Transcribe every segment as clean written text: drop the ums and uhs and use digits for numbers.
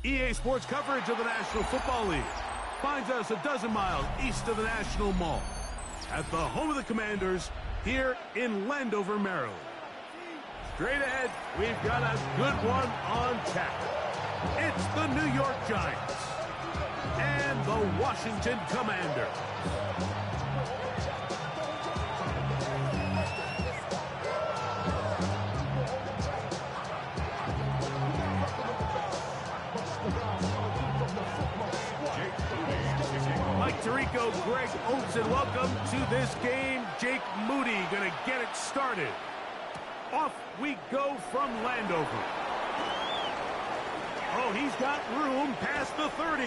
EA Sports coverage of the National Football League finds us a dozen miles east of the National Mall at the home of the Commanders here in Landover, Maryland. Straight ahead, we've got a good one on tap. It's the New York Giants and the Washington Commanders. Mike Tirico, Greg Olsen, welcome to this game. Jake Moody going to get it started. Off we go from Landover. Oh, he's got room past the 30.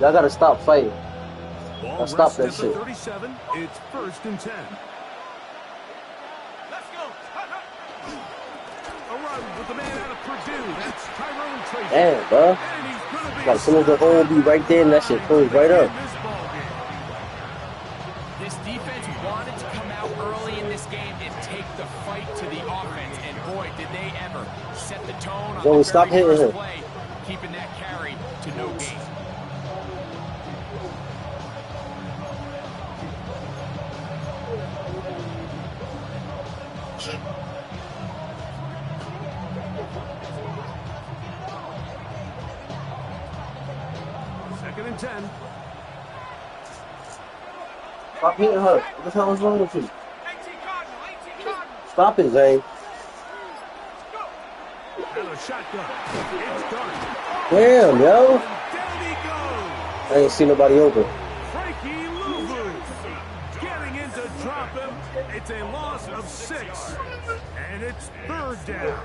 Y'all gotta stop fighting. Ball stop that at shit. 37. It's 1st and 10. Let's go. A run with the man out of Purdue. That's Tyrone Tracy. Damn, bro. And he's gonna be Got some of the hole be right there, and that shit goes right up. This defense wanted to come out early in this game and take the fight to the offense, and boy, did they ever set the tone on Joey, the stop very hitting first him. play, keeping that carry to no gain. Second and 10. Stop hitting her. What the hell is wrong with you? Stop it, Zane. Out of the shotgun. It's done. Damn, yo. And down he goes. I ain't seen nobody open. Frankie Louvu getting in to drop him. It's a loss of 6. And it's 3rd down.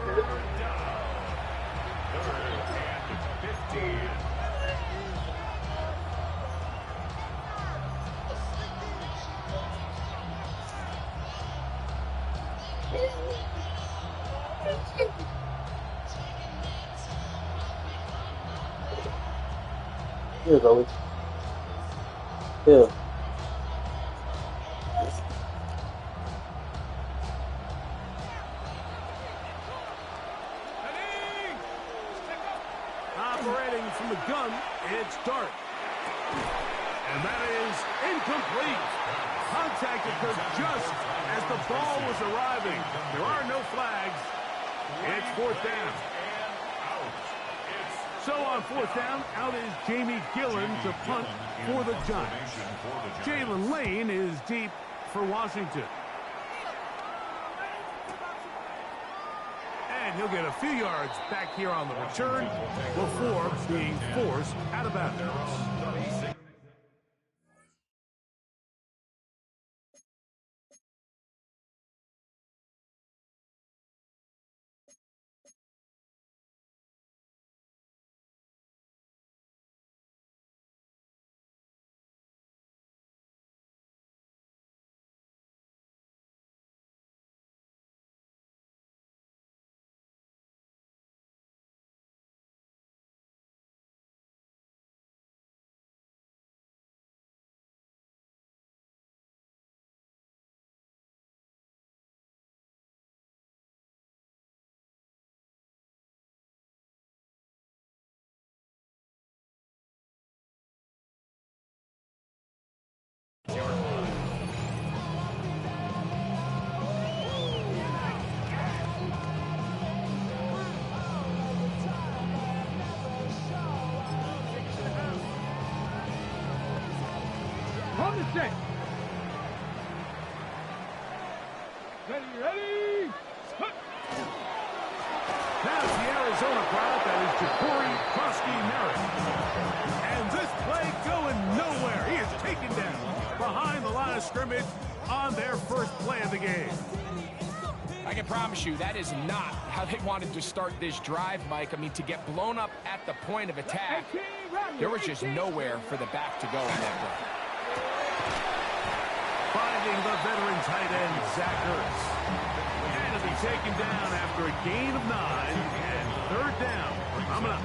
Here, Zoe. Here. Operating from the gun, it's Dart. And that is incomplete. Contact occurred just as the ball was arriving. There are no flags. It's 4th down. So on 4th down, out is Jamie Gillen to punt for the Giants. Jalen Lane is deep for Washington. And he'll get a few yards back here on the return before being forced out of bounds. On the set. Ready. That's the Arizona crowd. That is Ja'Cory Krosky-Merritt. And this play going nowhere. He is taken down behind the line of scrimmage on their first play of the game. I can promise you that is not how they wanted to start this drive, Mike. I mean, to get blown up at the point of attack, there was just nowhere for the back to go in that play. Finding the veteran tight end, Zach Ertz. And he'll be taken down after a gain of 9 and 3rd down. Coming up.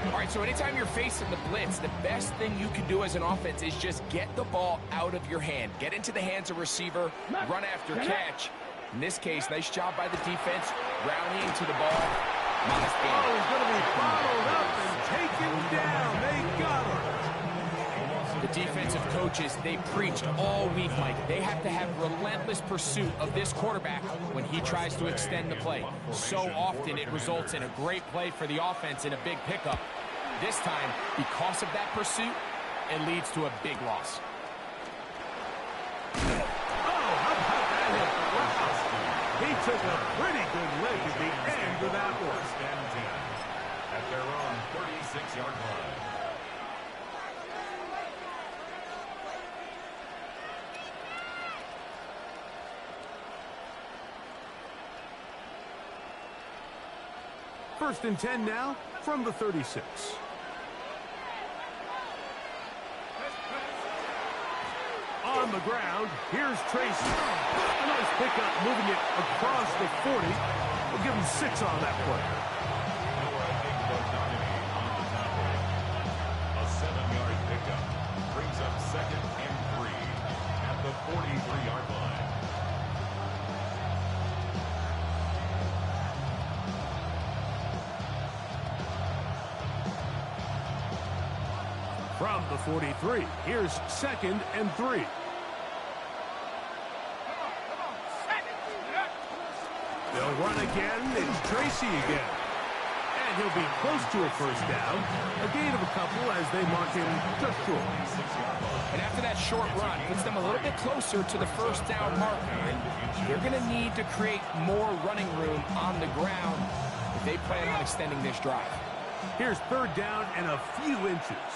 All right, so anytime you're facing the blitz, the best thing you can do as an offense is just get the ball out of your hand. Get into the hands of receiver, run after catch. In this case, nice job by the defense, rallying to the ball. Nice game. Oh, he's going to be bottled up and taken down. They got him. The defensive coaches, they preached all week, Mike. They have to have relentless pursuit of this quarterback when he tries to extend the play. So often it results in a great play for the offense and a big pickup. This time, because of that pursuit, it leads to a big loss. Oh, how about that? Wow. He took a pretty good leg at the end of that one. At their own 36-yard line. First and 10 now from the 36. On the ground, here's Tracy. A nice pickup, moving it across the 40. We'll give him 6 on that play. A 7-yard pickup brings up 2nd and 3 at the 43-yard line. From the 43, here's 2nd and 3. They'll run again. It's Tracy again. And he'll be close to a first down. A gain of a couple as they mark him just short. And after that short run, puts them a little bit closer to the first down marker. And they're going to need to create more running room on the ground if they plan on extending this drive. Here's 3rd down and a few inches.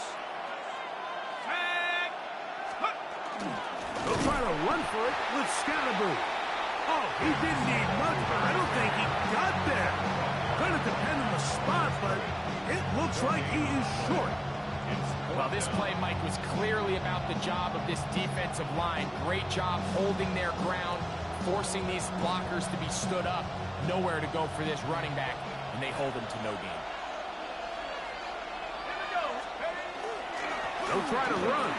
They'll try to run for it with Scatterboo. Oh, he didn't need much, but I don't think he got there. Going to depend on the spot, but it looks like he is short. Well, this play, Mike, was clearly about the job of this defensive line. Great job holding their ground, forcing these blockers to be stood up. Nowhere to go for this running back, and they hold him to no gain. They'll try to run.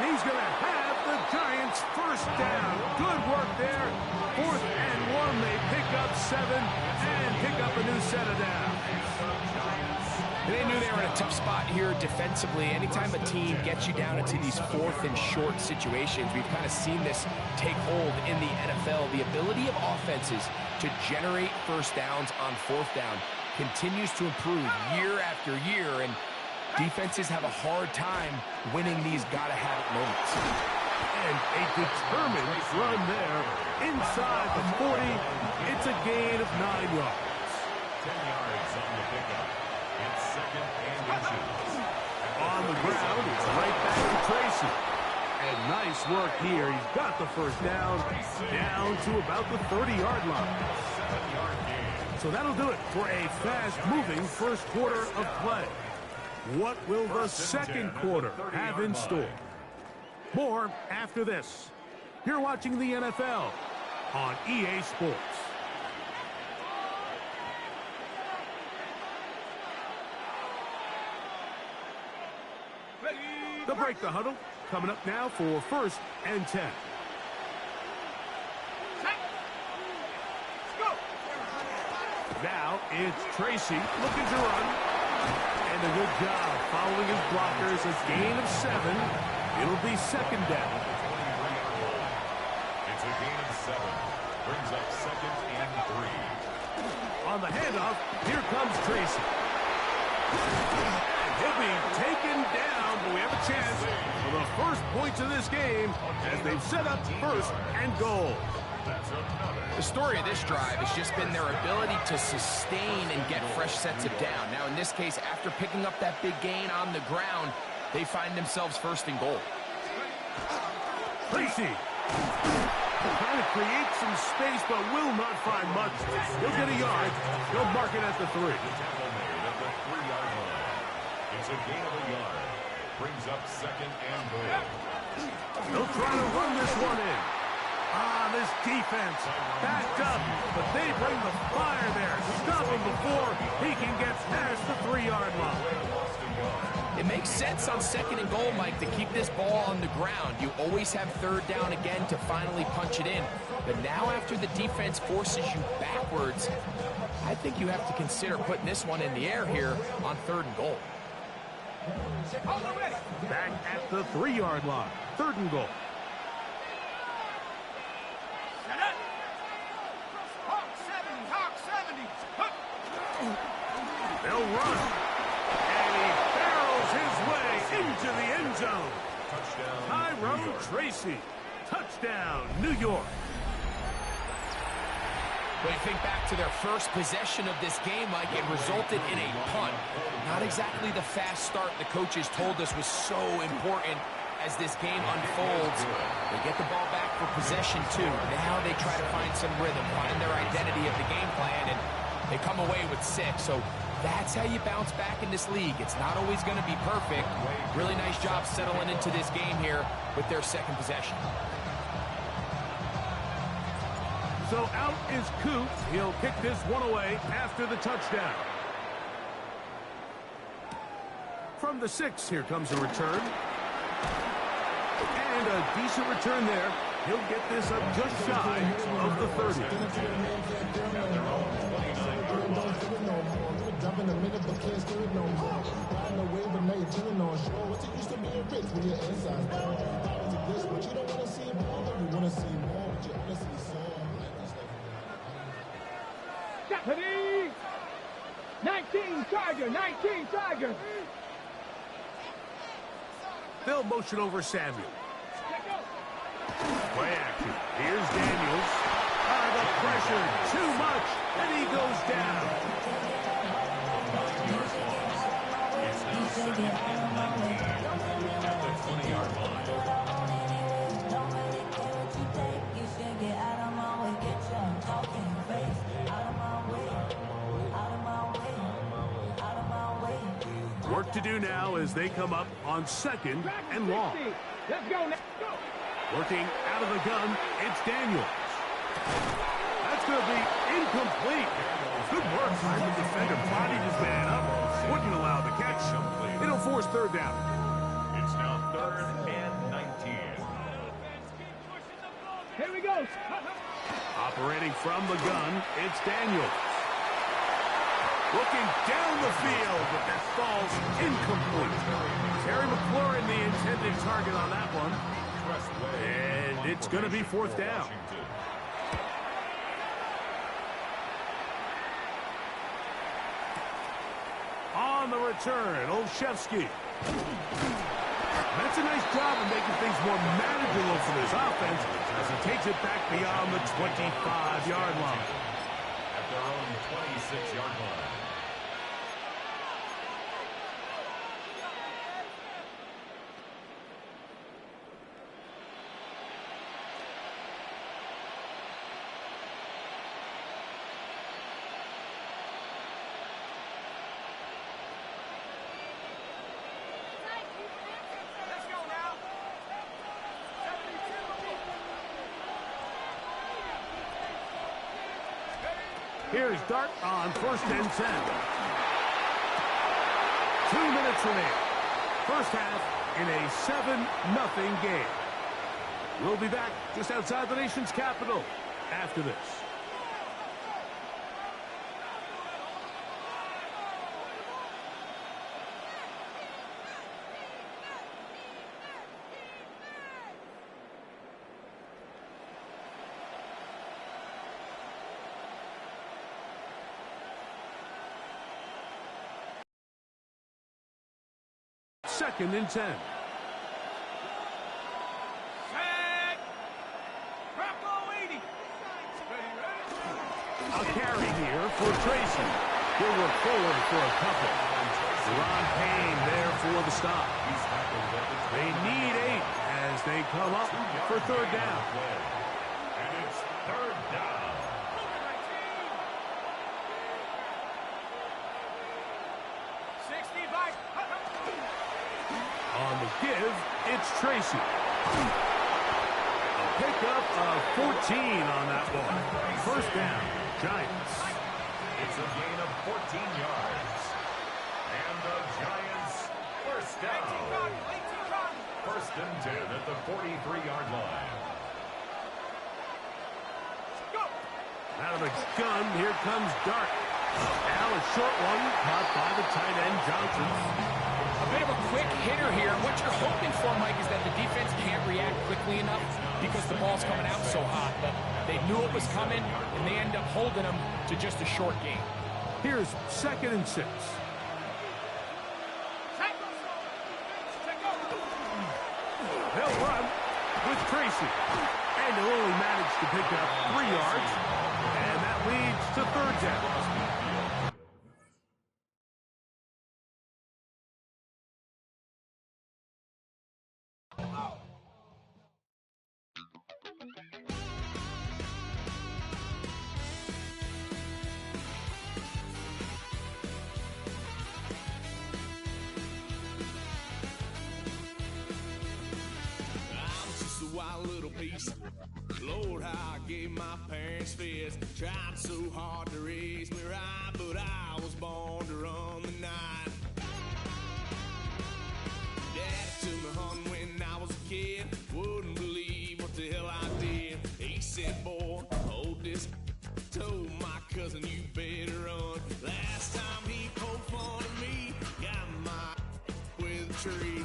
And he's going to have the Giants' first down. Good work there. 4th and 1. They pick up 7 and pick up a new set of downs. They knew they were in a tough spot here defensively. Anytime a team gets you down into these 4th and short situations, we've kind of seen this take hold in the NFL. The ability of offenses to generate first downs on 4th down continues to improve year after year, and defenses have a hard time winning these gotta-have-it moments. And a determined run there inside the 40. It's a gain of 9 yards. 10 yards on the pickup. It's 2nd and inches. On the ground, it's right back to Tracy. And nice work here. He's got the first down to about the 30-yard line. 7-yard gain. So that'll do it for a fast-moving first quarter of play. What will the second quarter have in store? More after this. You're watching the NFL on EA Sports. The break the huddle coming up now for 1st and 10. Now it's Tracy looking to run. And a good job following his blockers. A gain of 7. It'll be 2nd down. It's a gain of 7. Brings up 2nd and 3. On the handoff, here comes Tracy. And he'll be taken down, but we have a chance for the first points of this game as they've set up 1st and goal. The story of this drive has just been their ability to sustain and get fresh sets of down. Now, in this case, after picking up that big gain on the ground, they find themselves 1st and goal. Tracy trying to create some space, but will not find much. He'll get a yard. He'll mark it at the 3. Tackle made at the 3-yard line. It's a gain of a yard. Brings up 2nd and goal. They'll try to run this one in. This defense defense. Backed up, but they bring the fire there. Stop him before he can get past the 3-yard line. It makes sense on 2nd and goal, Mike, to keep this ball on the ground. You always have 3rd down again to finally punch it in. But now after the defense forces you backwards, I think you have to consider putting this one in the air here on 3rd and goal. Back at the 3-yard line. 3rd and goal. They'll run. And he barrels his way into the end zone. Touchdown, Tyrone Tracy. Touchdown, New York. When you think back to their first possession of this game, Mike, it resulted in a punt. Not exactly the fast start the coaches told us was so important as this game unfolds. They get the ball back for possession 2. Now they try to find some rhythm, find their identity of the game plan, and they come away with 6. So that's how you bounce back in this league. It's not always going to be perfect. Really nice job settling into this game here with their 2nd possession. So out is Coops. He'll kick this one away after the touchdown. From the 6, here comes a return. And a decent return there. He'll get this up just shy of the 30. Deputy! 19 Tiger! 19 Tiger! They'll motion over Samuel. Play action. Here's Daniels. The pressure, too much, and he goes down. It's now 2nd and 19 at the 20-yard line. Work to do now as they come up on 2nd and long. Let's go now. Working out of the gun, it's Daniels. That's going to be incomplete. Good work by the defender. Bodied his man up. Wouldn't allow the catch. It'll force 3rd down. It's now 3rd and 19. Here we go. Operating from the gun, it's Daniels. Looking down the field, but that falls incomplete. Terry McLaurin, the intended target on that one. And it's going to be 4th down. On the return, Olszewski. That's a nice job of making things more manageable for this offense as he takes it back beyond the 25-yard line. At their own 26-yard line. Here's Dart on 1st and 10. 2 minutes remaining. First half in a 7-0 game. We'll be back just outside the nation's capital after this. Second and 10. A carry here for Tracy. He'll work forward for a couple. Ron Payne there for the stop. They need 8 as they come up for 3rd down. And it's 3rd down. On the give, it's Tracy. A pick pickup of 14 on that one. First down, Giants. It's a gain of 14 yards. And the Giants, first down. First and 10 at the 43-yard line. Out of the gun, here comes Dart. Now a short one, caught by the tight end, Johnson. A bit of a quick hitter here. What you're hoping for, Mike, is that the defense can't react quickly enough because the ball's coming out so hot. But they knew it was coming, and they end up holding them to just a short game. Here's 2nd and 6. They'll run with Tracy. And he'll only manage to pick up 3 yards. And that leads to 3rd down. Lord, how I gave my parents fits. Tried so hard to raise me right, but I was born to run the night. Dad took me home when I was a kid. Wouldn't believe what the hell I did. He said, boy, hold this. Told my cousin, you better run. Last time he poked fun at me, got my with a tree.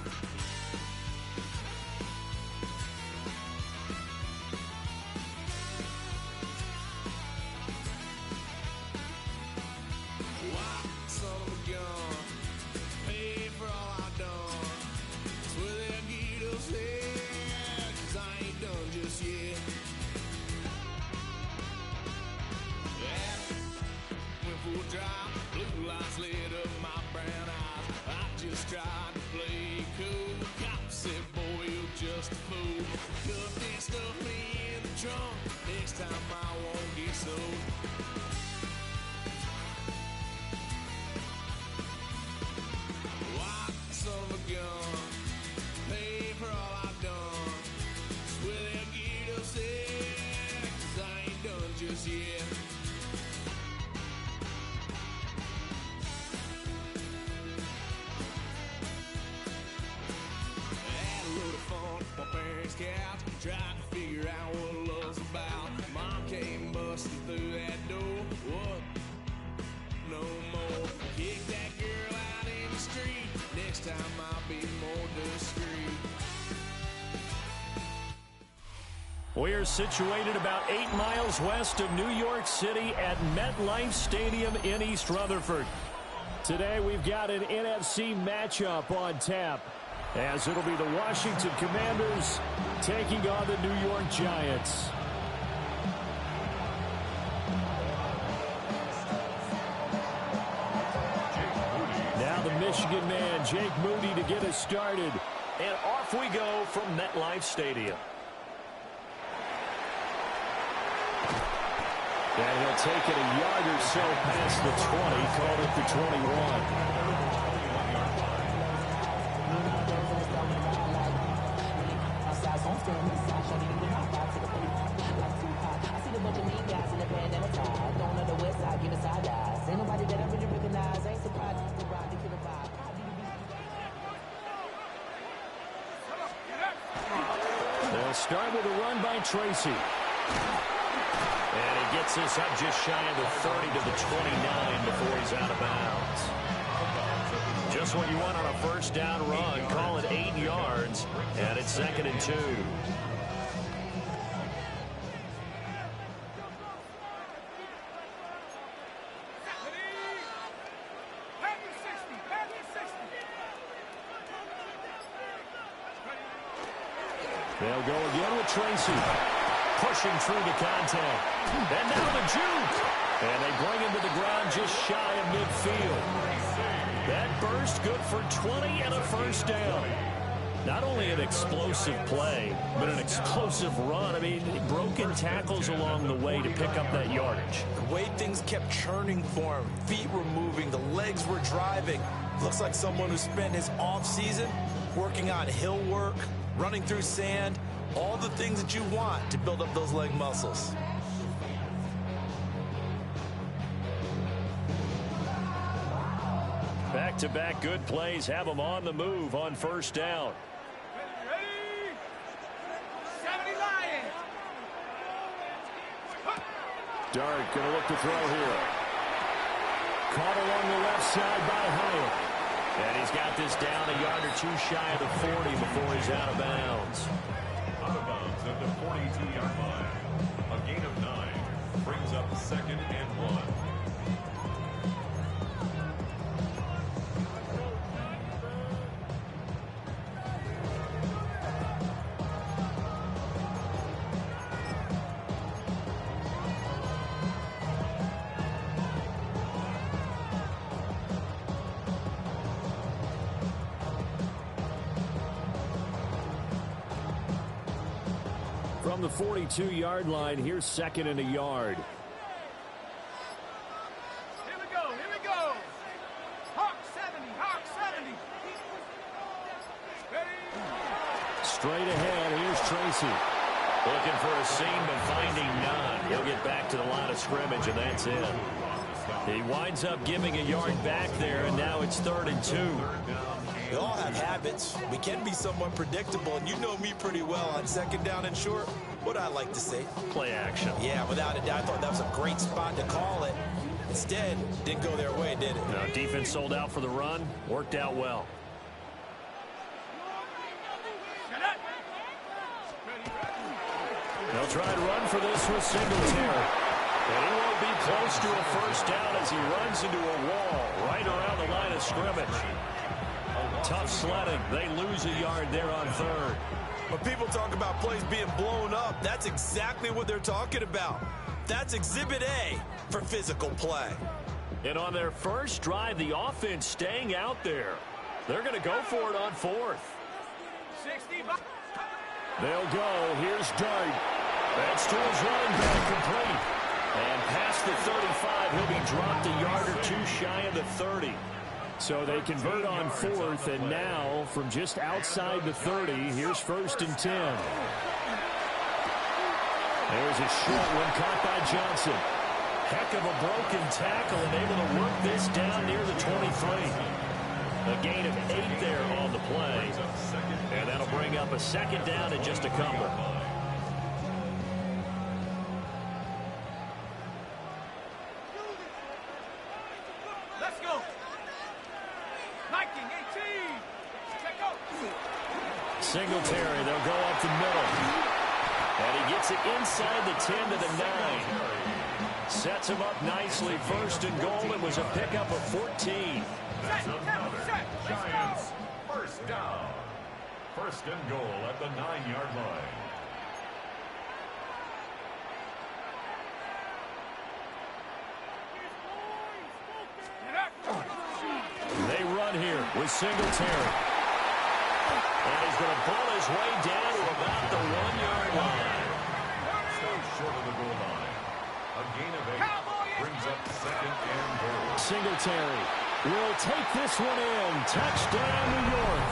Blue lights lit up my brown eyes. I just tried to play cool. Cop said, boy, you're just a fool. Cuffed and stuffed me in the trunk. Next time I won't get sold. White son of a gun. Pay for all I've done. Swear they'll get upset, 'cause I ain't done just yet. Couch, tried to figure out what love's about. Mom came busting through that door. What? No more. Kick that girl out in the street. Next time I'll be more discreet. We're situated about 8 miles west of New York City at MetLife Stadium in East Rutherford. Today we've got an NFC matchup on tap, as it'll be the Washington Commanders taking on the New York Giants. Now the Michigan man, Jake Moody, to get us started. And off we go from MetLife Stadium. And he'll take it a yard or so past the 20, called it the 21. They'll start with a run by Tracy. And he gets this up just shy of the 30 to the 29 before he's out of bounds. Just what you want on a first down run. Call it 8 yards, and it's 2nd and 2. They'll go again with Tracy. Pushing through the contact. And now the juke. And they bring him to the ground just shy of midfield. That burst good for 20 and a first down. Not only an explosive play, but an explosive run. I mean, broken tackles along the way to pick up that yardage. The way things kept churning for him. Feet were moving. The legs were driving. Looks like someone who spent his off season working on hill work, running through sand, All the things that you want to build up those leg muscles. Back-to-back good plays have them on the move on first down. Ready? 70 Lions. Dart going to look to throw here. Caught along the left side by Hyatt. And he's got this down a yard or two shy of the 40 before he's out of bounds. Out of bounds at the 42-yard line. A gain of 9 brings up 2nd and 1. From the 42-yard line, here's 2nd and a yard. Here we go. Here we go. Hawk 70. Hawk 70. Ready? Straight ahead, here's Tracy. Looking for a seam, but finding none. He'll get back to the line of scrimmage, and that's it. He winds up giving a yard back there, and now it's 3rd and 2. We all have habits. We can be somewhat predictable, and you know me pretty well on 2nd down and short. What I like to say? Play action. Yeah, without a doubt. I thought that was a great spot to call it. Instead, didn't go their way, did it? No, defense sold out for the run. Worked out well. They'll try and run for this with Singletary. And he won't be close to a first down as he runs into a wall right around the line of scrimmage. Tough sledding. They lose a yard there on 3rd. When people talk about plays being blown up, that's exactly what they're talking about. That's Exhibit A for physical play. And on their first drive, the offense staying out there. They're going to go for it on 4th. 65. They'll go. Here's Dart. That's to his running back, complete. And past the 35, he'll be dropped a yard or two shy of the 30. So they convert on 4th, and now from just outside the 30, here's 1st and 10. There's a short one caught by Johnson. Heck of a broken tackle and able to work this down near the 23. A gain of 8 there on the play. And that'll bring up a 2nd down and just a couple. Let's go. 1918. Check out. Singletary, they'll go up the middle. And he gets it inside the 10 to the 9. Sets him up nicely. 1st and goal. It was a pickup of 14. That's another Giants first down. 1st and goal at the 9-yard line. They run here with Singletary. And he's going to pull his way down to about the 1-yard line. Stops short of the goal line. A gain of 8 brings up 2nd and goal. Singletary will take this one in. Touchdown, New York.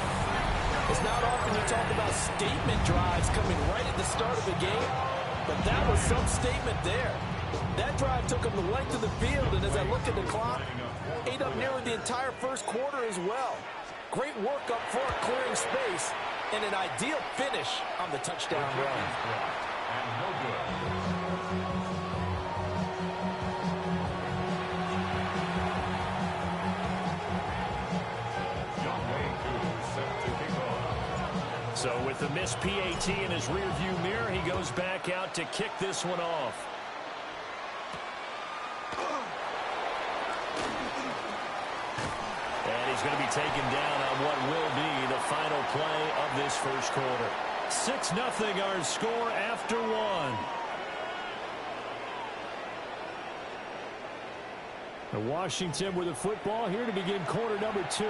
It's not often you talk about statement drives coming right at the start of the game, but that was some statement there. That drive took them the length of the field, and as I look at the clock, ate up nearly the entire first quarter as well. Great work up front, clearing space, and an ideal finish on the touchdown run. And no good. So with the missed PAT in his rearview mirror, he goes back out to kick this one off. And he's going to be taken down on what will be the final play of this first quarter. 6-0 our score after 1. Washington with the football here to begin quarter number 2.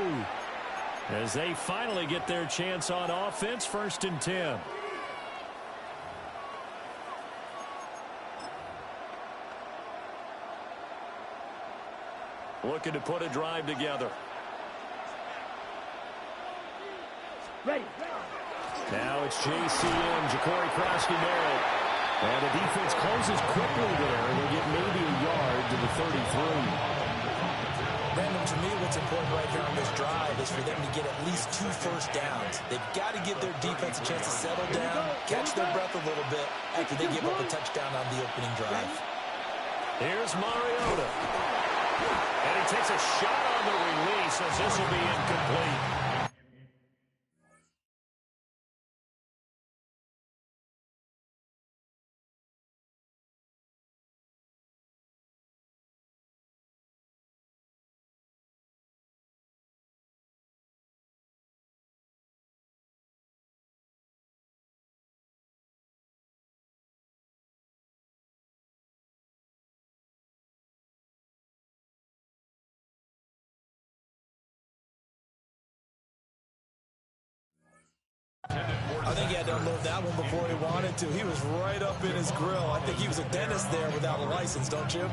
As they finally get their chance on offense, 1st and 10. Looking to put a drive together. Ready. Now it's JCM, Ja'Cory Krasny-Merritt. And the defense closes quickly there. They'll get maybe a yard to the 33. Brandon, to me, what's important right here on this drive is for them to get at least 2 first downs. They've got to give their defense a chance to settle down, catch their breath a little bit after they give up a touchdown on the opening drive. Here's Mariota. And he takes a shot on the release as this will be incomplete. I think he had to unload that one before he wanted to. He was right up in his grill. I think he was a dentist there without a license, don't you?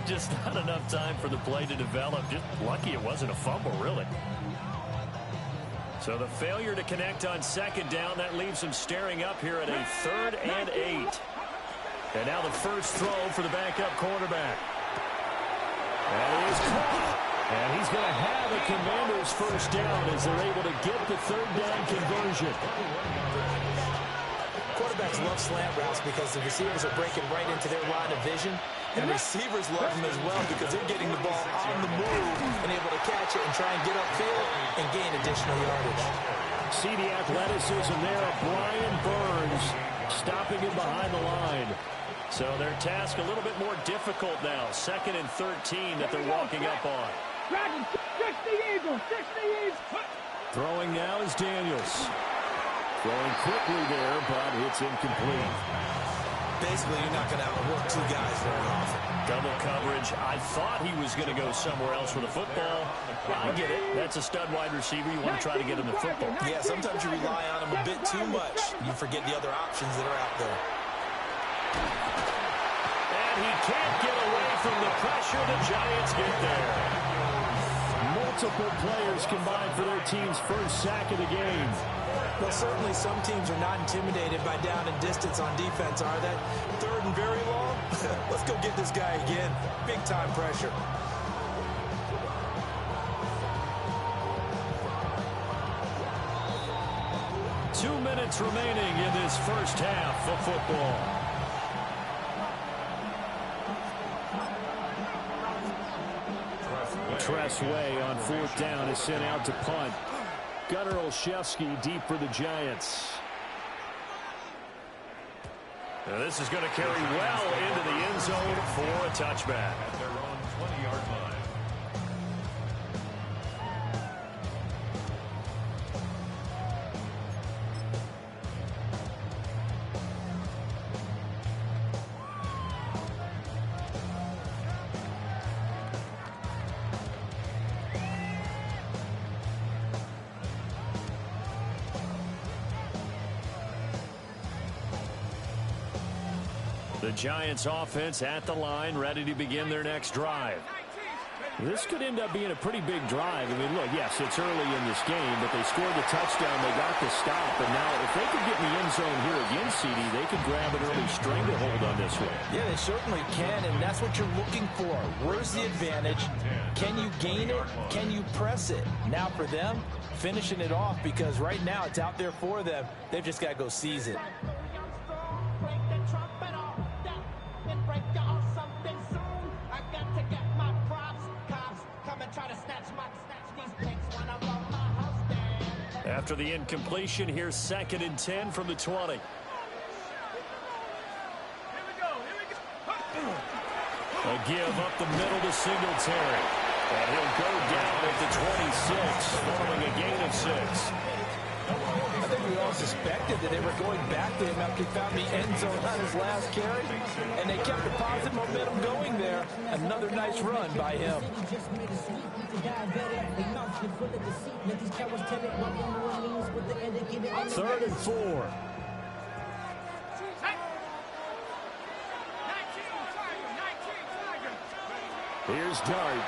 Just not enough time for the play to develop. Just lucky it wasn't a fumble, really. So the failure to connect on second down, that leaves him staring up here at a 3rd and 8. And now the first throw for the backup quarterback. That is caught. And he's going to have a Commanders first down as they're able to get the 3rd down conversion. Quarterbacks love slant routes because the receivers are breaking right into their line of vision. And receivers love them as well because they're getting the ball on the move and able to catch it and try and get upfield and gain additional yardage. See the athleticism there of Brian Burns stopping him behind the line. So their task a little bit more difficult now. 2nd and 13 that they're walking up on. Throwing now is Daniels. Throwing quickly there, but it's incomplete. Basically, you're not going to outwork 2 guys very often. Double coverage. I thought he was going to go somewhere else with the football. I get it. That's a stud wide receiver. You want to try to get him the football. Yeah, sometimes you rely on him a bit too much. You forget the other options that are out there. And he can't get away from the pressure. The Giants get there. Multiple players combined for their team's first sack of the game. Well, certainly some teams are not intimidated by down and distance on defense, are they? 3rd and very long? Let's go get this guy again. Big time pressure. Two minutes remaining in this first half of football. Tressway on 4th down is sent out to punt. Gunnar Olszewski deep for the Giants. Now this is going to carry well into the end zone for a touchback. At their own 20-yard line. The Giants offense at the line, ready to begin their next drive. This could end up being a pretty big drive. I mean, look, yes, it's early in this game, but they scored the touchdown. They got the stop. And now if they could get in the end zone here again, CD, they could grab an early stranglehold on this one. Yeah, they certainly can, and that's what you're looking for. Where's the advantage? Can you gain it? Can you press it? Now for them, finishing it off, because right now it's out there for them. They've just got to go seize it. After the incompletion, here's 2nd and 10 from the 20. A give up the middle to Singletary. And he'll go down at the 26, following a gain of 6. I think we all suspected that they were going back to him after he found the end zone on his last carry. And they kept the positive momentum going there. Another nice run by him. 3rd and 4. Here's Dart.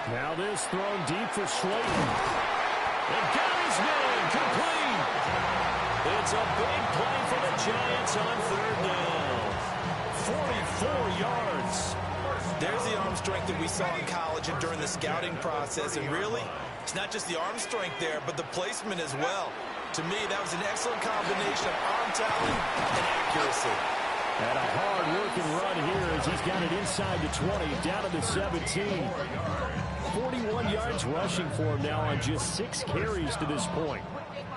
Now this thrown deep for Slayton. And got his is made. Complete. It's a big play for the Giants on third down. 44 yards. There's the arm strength that we saw in college and during the scouting process. And really, it's not just the arm strength there, but the placement as well. To me, that was an excellent combination of arm talent and accuracy. And a hard-working run here as he's got it inside the 20, down to the 17. 41 yards rushing for him now on just 6 carries to this point.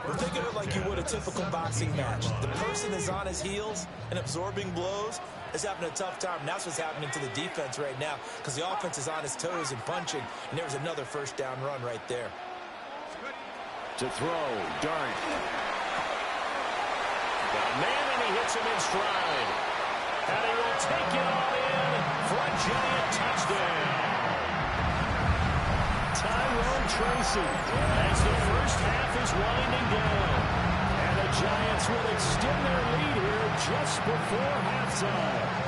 Well, think of it like you would a typical boxing match. The person is on his heels and absorbing blows is having a tough time. And that's what's happening to the defense right now because the offense is on his toes and punching. And there was another first down run right there. To throw, Dart. Got a man, and he hits him in stride. And he will take it all in for a Giant touchdown. Tyrone Tracy as the first half is winding down. And the Giants will extend their lead here just before halftime.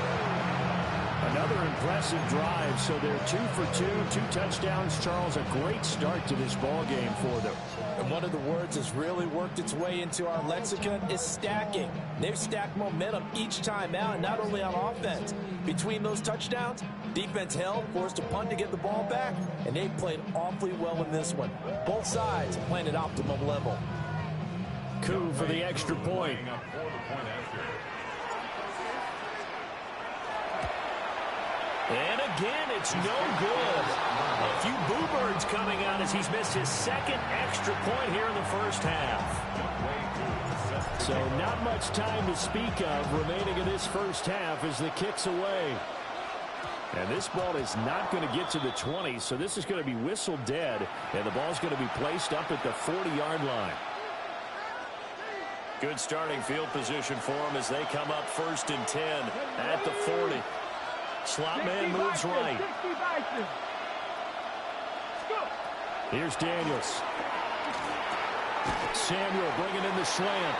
Another impressive drive, so they're 2 for 2, 2 touchdowns. Charles, a great start to this ball game for them. And one of the words that's really worked its way into our lexicon is stacking. They've stacked momentum each time out, and not only on offense. Between those touchdowns, defense held, forced a punt to get the ball back, and they played awfully well in this one. Both sides playing at optimum level. Coup for the extra point. And again, it's no good. A few boo birds coming out as he's missed his second extra point here in the first half. So not much time to speak of remaining in this first half as the kick's away. And this ball is not going to get to the 20, so this is going to be whistled dead, and the ball's going to be placed up at the 40-yard line. Good starting field position for them as they come up 1st and 10 at the 40. Slot man moves right. Here's Daniels. Samuel bringing in the slant.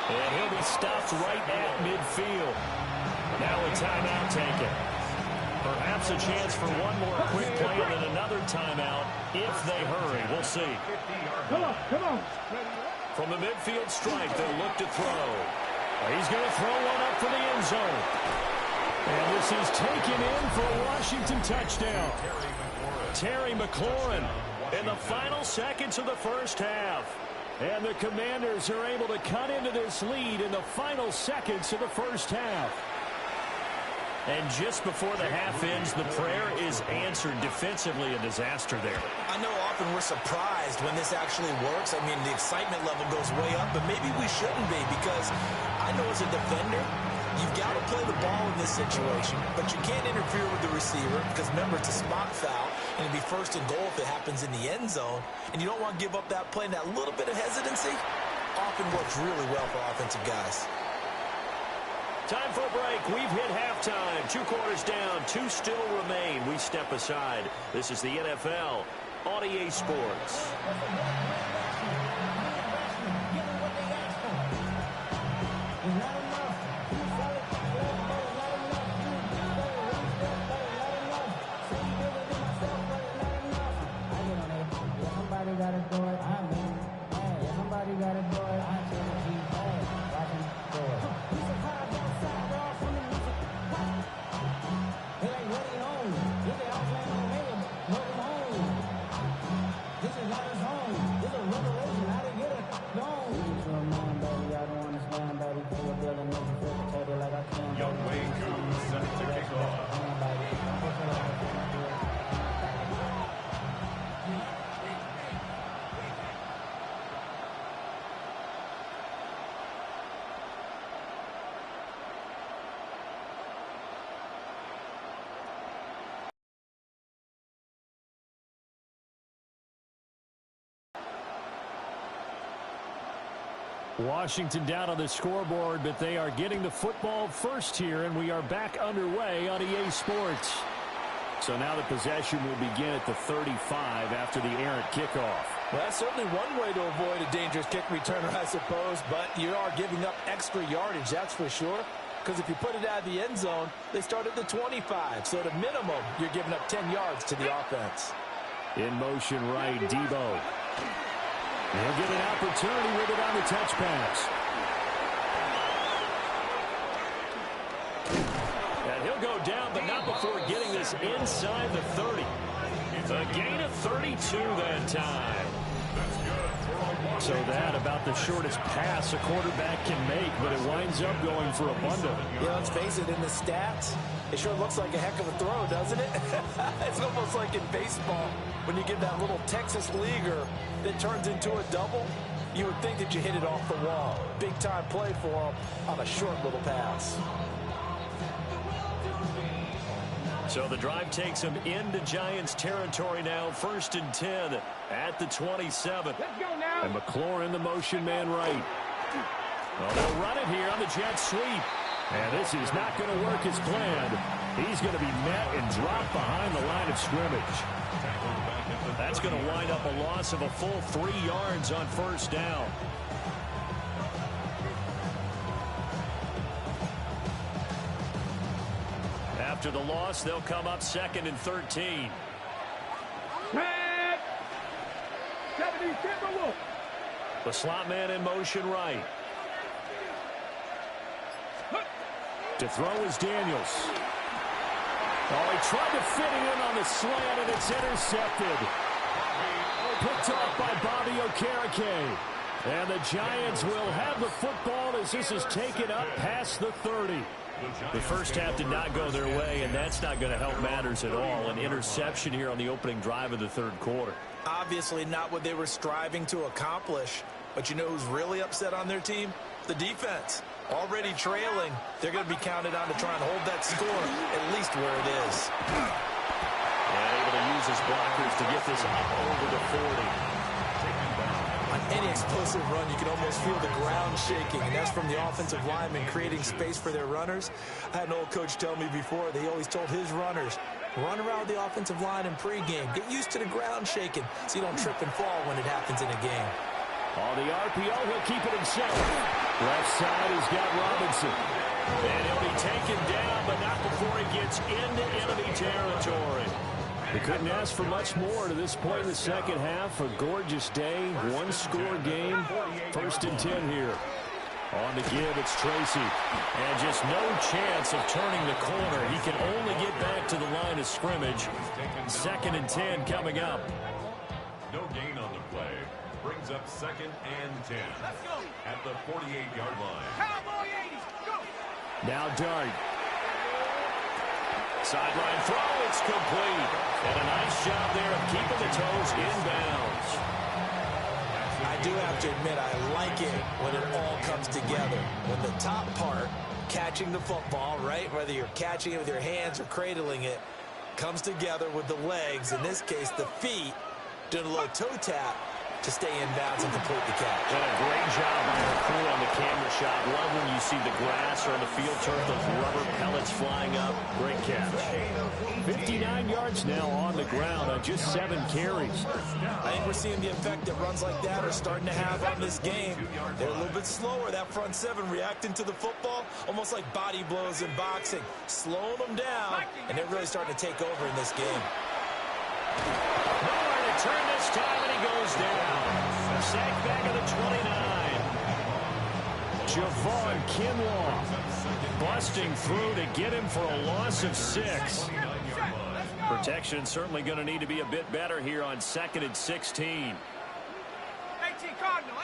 And he'll be stopped right at midfield. Now a timeout taken. Perhaps a chance for one more quick play and then another timeout if they hurry. We'll see. Come on. From the midfield stripe, they'll look to throw. He's going to throw one up for the end zone. And this is taken in for a Washington touchdown. Terry McLaurin in the final seconds of the first half. And the Commanders are able to cut into this lead in the final seconds of the first half. And just before the half ends, the prayer is answered. Defensively, a disaster there. I know often we're surprised when this actually works. I mean, the excitement level goes way up, but maybe we shouldn't be because I know as a defender, you've got to play the ball in this situation, but you can't interfere with the receiver because, remember, it's a spot foul, and it'll be 1st and goal if it happens in the end zone, and you don't want to give up that play, and that little bit of hesitancy often works really well for offensive guys. Time for a break. We've hit halftime. 2 quarters down. 2 still remain. We step aside. This is the NFL on EA Sports. Somebody gotta do it. Somebody gotta do it. I can't keep watching do it. It ain't ready home. This is Outland Omega. Welcome home. This is not his home. This is a revelation. How to get it gone. This is a man, baby. I don't understand, baby. For a building, make you feel protected like I can. Young Wayne Coons set to kick off. Washington down on the scoreboard, but they are getting the football first here, and we are back underway on EA Sports. So now the possession will begin at the 35 after the errant kickoff. Well, that's certainly one way to avoid a dangerous kick returner, I suppose, but you are giving up extra yardage, that's for sure. Because if you put it out of the end zone, they start at the 25. So at a minimum, you're giving up 10 yards to the offense. In motion right, Debo. He'll get an opportunity with it on the touch pass. And he'll go down, but not before getting this inside the 30. A gain of 32 that time. So that about the shortest pass a quarterback can make, but it winds up going for a bundle. Yeah, let's face it, in the stats, it sure looks like a heck of a throw, doesn't it? It's almost like in baseball, when you get that little Texas leaguer that turns into a double, you would think that you hit it off the wall. Big time play for him on a short little pass. So the drive takes him into Giants territory now. 1st and 10 at the 27. Let's go now. And McLaurin in the motion man right. Well, they'll run it here on the jet sweep. And this is not going to work as planned. He's going to be met and dropped behind the line of scrimmage. That's going to wind up a loss of a full 3 yards on 1st down. After the loss, they'll come up 2nd and 13. Red. 70, Timberwolf. The slot man in motion right. To throw is Daniels. Oh, he tried to fit it in on the slant, and it's intercepted. Picked off by Bobby Okereke. And the Giants will have the football as this is taken up past the 30. The first half did not go their way, and that's not going to help matters at all. An interception here on the opening drive of the 3rd quarter. Obviously not what they were striving to accomplish. But you know who's really upset on their team? The defense. Already trailing. They're going to be counted on to try and hold that score, at least where it is. And able to use his blockers to get this up over the 40. On any explosive run, you can almost feel the ground shaking, and that's from the offensive linemen creating space for their runners. I had an old coach tell me before, he always told his runners, run around the offensive line in pregame. Get used to the ground shaking so you don't trip and fall when it happens in a game. On the RPO, he'll keep it himself. Left side, he's got Robinson. And he'll be taken down, but not before he gets into enemy territory. They couldn't ask for much more to this point in the second half. A gorgeous day, one-score game. 1st and 10 here. On the give, it's Tracy. And just no chance of turning the corner. He can only get back to the line of scrimmage. 2nd and 10 coming up. No gain on the play. Brings up 2nd and 10. Let's go. At the 48-yard line. Cowboy 80s. Go. Now Dart. Sideline throw, it's complete. And a nice job there of keeping the toes inbounds. I do have to admit, I like it when it all comes together. When the top part, catching the football, right, whether you're catching it with your hands or cradling it, comes together with the legs, in this case the feet, doing a little toe tap to stay in bounds and complete the catch. And a great job by the crew on the camera shot. Love when you see the grass or the field turf, those rubber pellets flying up. Great catch. 59 yards now on the ground on just 7 carries. I think we're seeing the effect that runs like that are starting to have on this game. They're a little bit slower, that front 7 reacting to the football, almost like body blows in boxing, slowing them down, and they're really starting to take over in this game. Nowhere to turn this time, and he goes down. Sack back at the 29. Javon Kinlaw busting through to get him for a loss of 6. Protection certainly going to need to be a bit better here on 2nd and 16. 18 Cardinal.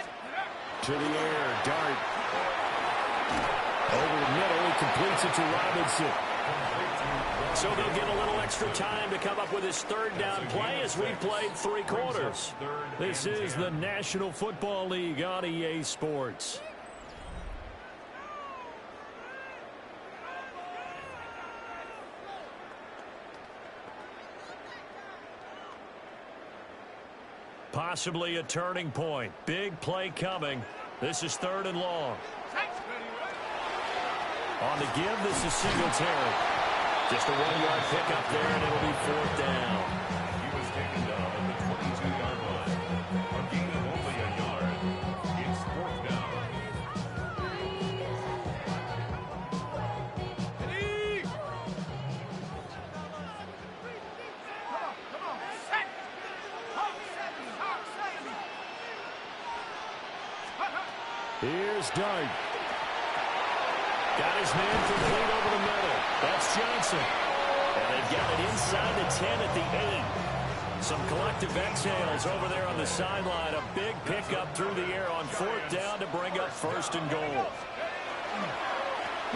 To the air, Dart. Over the middle, he completes it to Robinson. So they'll get a little extra time to come up with his 3rd down play as we played 3 quarters. This is the National Football League on EA Sports. Possibly a turning point. Big play coming. This is 3rd and long. On the give, this is Singletary. Just a 1-yard pickup there, and it'll be 4th down. He was taken down at the 22-yard line. A gain of only a yard. It's 4th down. Come on. Set. Hawk 70. Hawk 70. his dart. Got his man complete over the middle. That's Johnson. And they've got it inside the 10 at the 8. Some collective exhales over there on the sideline. A big pickup through the air on 4th down to bring up 1st and goal.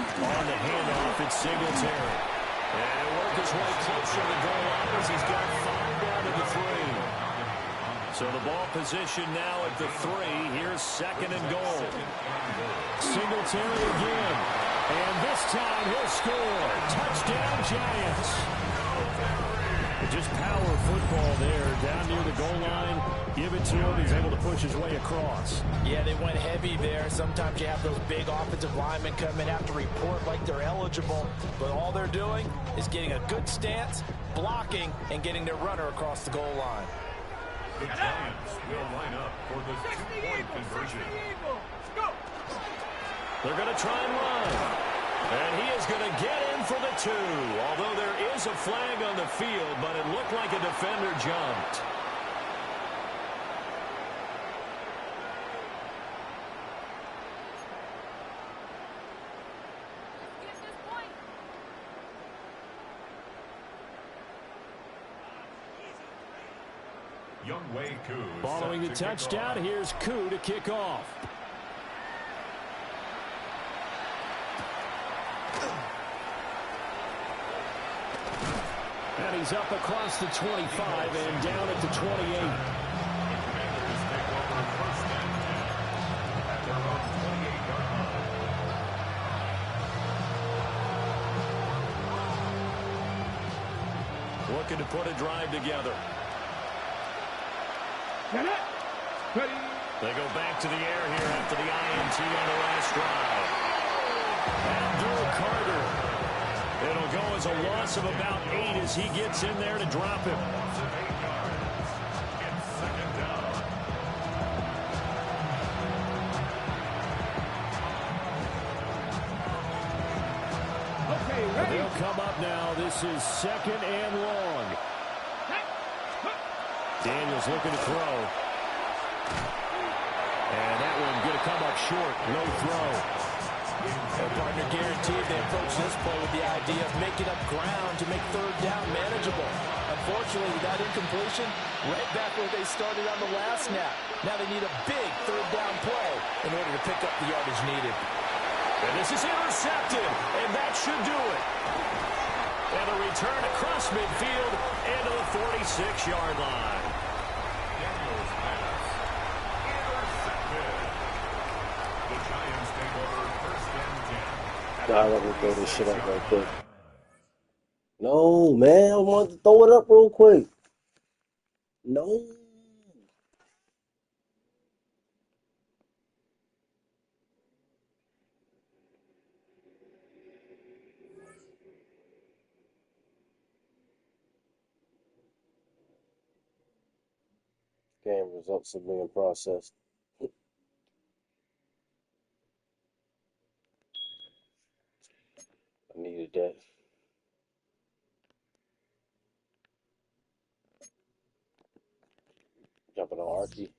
On the handoff, it's Singletary. And work his way closer to the goal line as he's got 5 down to the 3. So the ball position now at the 3. Here's 2nd and goal. Singletary again. And this time he'll score. Touchdown, Giants. Just power football there down near the goal line. Give it to him. He's able to push his way across. Yeah, they went heavy there. Sometimes you have those big offensive linemen come in, have to report like they're eligible. But all they're doing is getting a good stance, blocking, and getting their runner across the goal line. The Giants will line up for the 2-point conversion. They're going to try and run. And he is going to get in for the 2. Although there is a flag on the field, but it looked like a defender jumped. Following the touchdown, here's Koo to kick off. And he's up across the 25 and down at the 28. Looking to put a drive together. They go back to the air here after the INT on the last drive. Abdul Carter. It'll go as a loss of about 8 as he gets in there to drop him. They'll come up now. This is 2nd and long. Daniels looking to throw. And that one going to come up short. No throw. Their partner guaranteed they approach this play with the idea of making up ground to make 3rd down manageable. Unfortunately, that incompletion, right back where they started on the last snap. Now they need a big 3rd down play in order to pick up the yardage needed. And this is intercepted, and that should do it. And a return across midfield into the 46-yard line. Daniels pass. Intercepted. The Giants take over 1st and 10. God, let me throw this shit up right quick. No, man. I want to throw it up real quick. No. Game results are being processed. I needed that. Jumping on Archie.